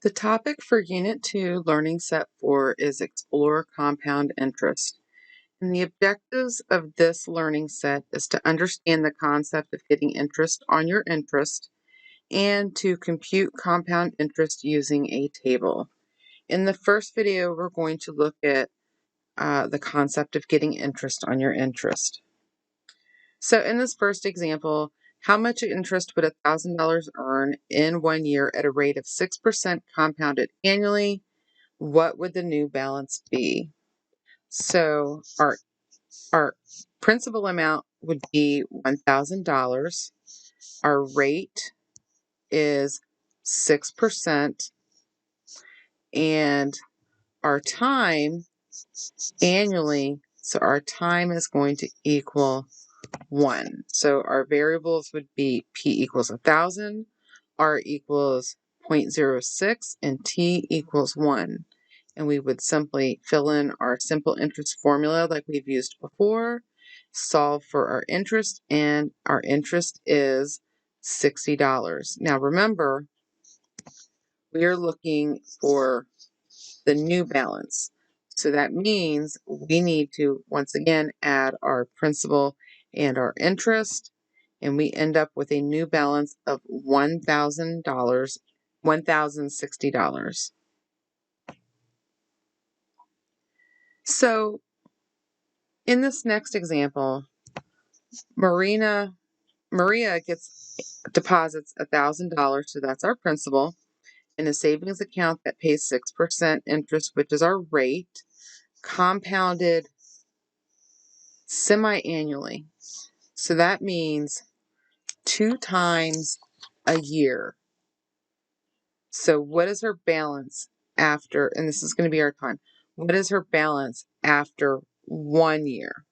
The topic for Unit 2, Learning Set 4 is Explore Compound Interest. And the objectives of this learning set is to understand the concept of getting interest on your interest and to compute compound interest using a table. In the first video, we're going to look at the concept of getting interest on your interest. So in this first example, how much interest would $1,000 earn in 1 year at a rate of 6% compounded annually? What would the new balance be? So our principal amount would be $1,000. Our rate is 6%, and our time annually, so our time is going to equal 1. So our variables would be P equals 1,000, R equals 0.06, and T equals 1. And we would simply fill in our simple interest formula like we've used before, solve for our interest, and our interest is $60. Now remember, we are looking for the new balance. So that means we need to, once again, add our principal and our interest, and we end up with a new balance of $1,060. So in this next example, Maria deposits $1,000, so that's our principal, in a savings account that pays 6% interest, which is our rate, compounded semi-annually. So that means 2 times a year. So what is her balance after, and this is going to be our time, what is her balance after 1 year?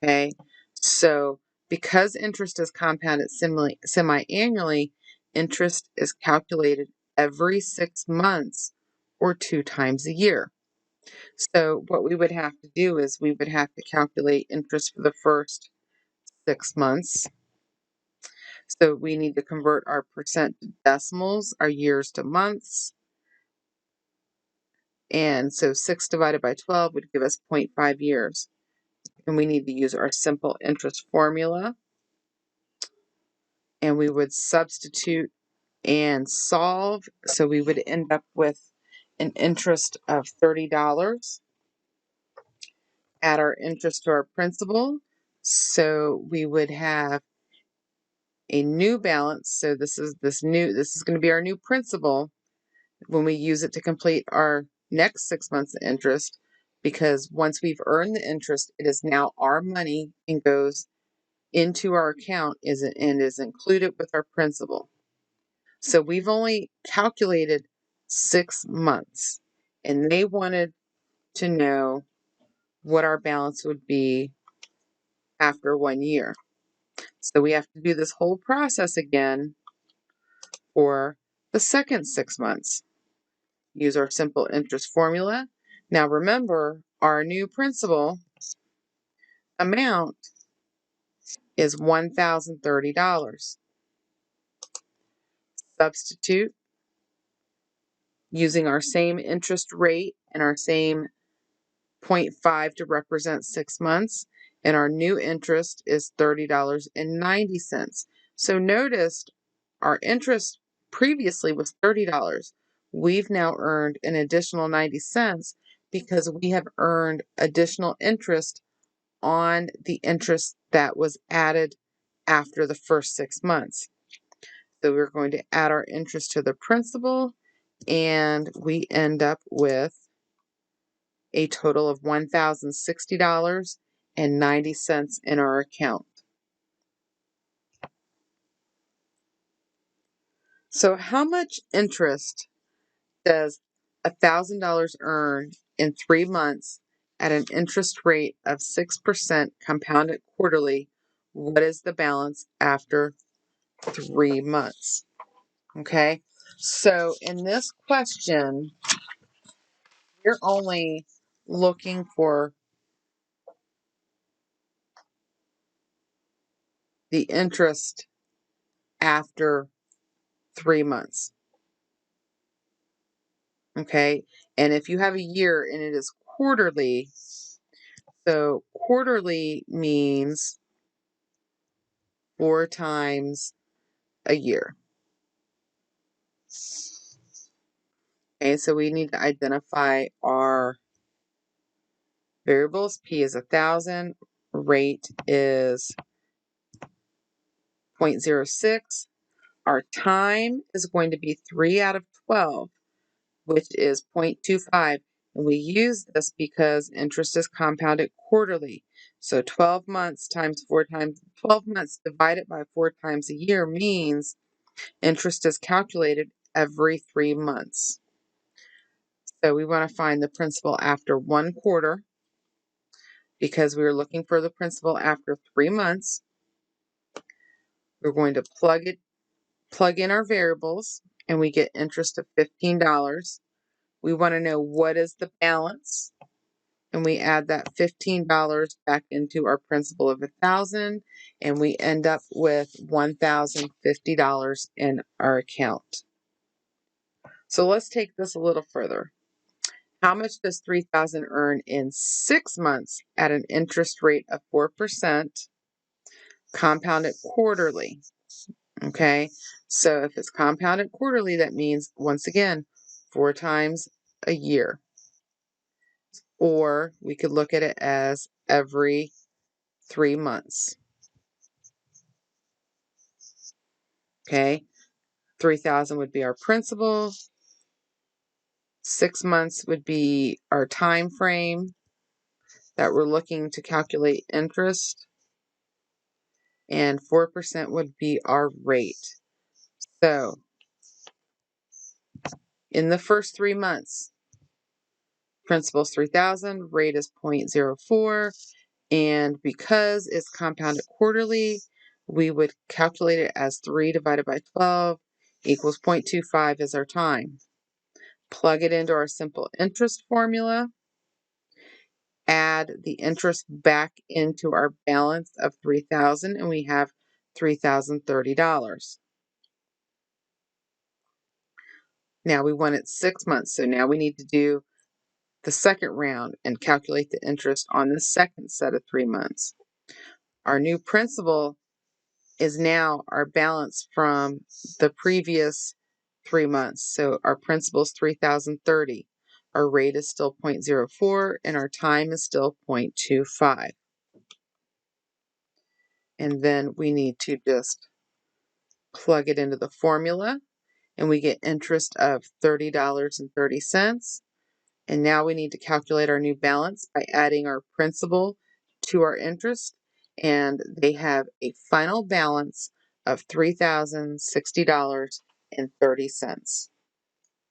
Okay, so because interest is compounded semi-annually, interest is calculated every 6 months or 2 times a year. So what we would have to do is we would have to calculate interest for the first 6 months. So we need to convert our percent to decimals, our years to months. And so 6 divided by 12 would give us 0.5 years. And we need to use our simple interest formula. And we would substitute and solve. So we would end up with an interest of $30. Add our interest to our principal. So we would have a new balance. So this is going to be our new principal when we use it to complete our next 6 months of interest, because once we've earned the interest, it is now our money and goes into our account and is included with our principal. So we've only calculated 6 months, and they wanted to know what our balance would be after 1 year. So we have to do this whole process again for the second 6 months. Use our simple interest formula. Now remember, our new principal amount is $1,030. Substitute using our same interest rate and our same 0.5 to represent 6 months, and our new interest is $30.90. So notice our interest previously was $30. We've now earned an additional 90 cents because we have earned additional interest on the interest that was added after the first 6 months. So we're going to add our interest to the principal, and we end up with a total of $1,060.90 in our account. So how much interest does $1,000 earn in 3 months at an interest rate of 6% compounded quarterly? What is the balance after 3 months? Okay, so in this question, we're only looking for the interest after 3 months. Okay, and if you have a year and it is quarterly, so quarterly means 4 times a year. Okay, so we need to identify our variables. P is 1,000, rate is 0.06. Our time is going to be 3 out of 12, which is 0.25. And we use this because interest is compounded quarterly. So 12 months times 12 months divided by 4 times a year means interest is calculated every 3 months. So we want to find the principal after 1 quarter because we are looking for the principal after 3 months. We're going to plug in our variables, and we get interest of $15. We want to know what is the balance, and we add that $15 back into our principal of 1,000, and we end up with $1,050 in our account. So let's take this a little further. How much does 3,000 earn in 6 months at an interest rate of 4%, compounded quarterly? Okay, so if it's compounded quarterly, that means, once again, 4 times a year. Or we could look at it as every 3 months. Okay, 3,000 would be our principal. 6 months would be our time frame that we're looking to calculate interest. And 4% would be our rate. So in the first 3 months, principal is 3,000, rate is 0.04, and because it's compounded quarterly, we would calculate it as 3 divided by 12 equals 0.25 is our time. Plug it into our simple interest formula, add the interest back into our balance of 3,000, and we have $3,030. Now we want it 6 months, so now we need to do the second round and calculate the interest on the second set of 3 months. Our new principal is now our balance from the previous 3 months. So our principal is $3,030. Our rate is still 0.04 and our time is still 0.25. And then we need to just plug it into the formula, and we get interest of $30.30. And now we need to calculate our new balance by adding our principal to our interest, and they have a final balance of $3,060.30.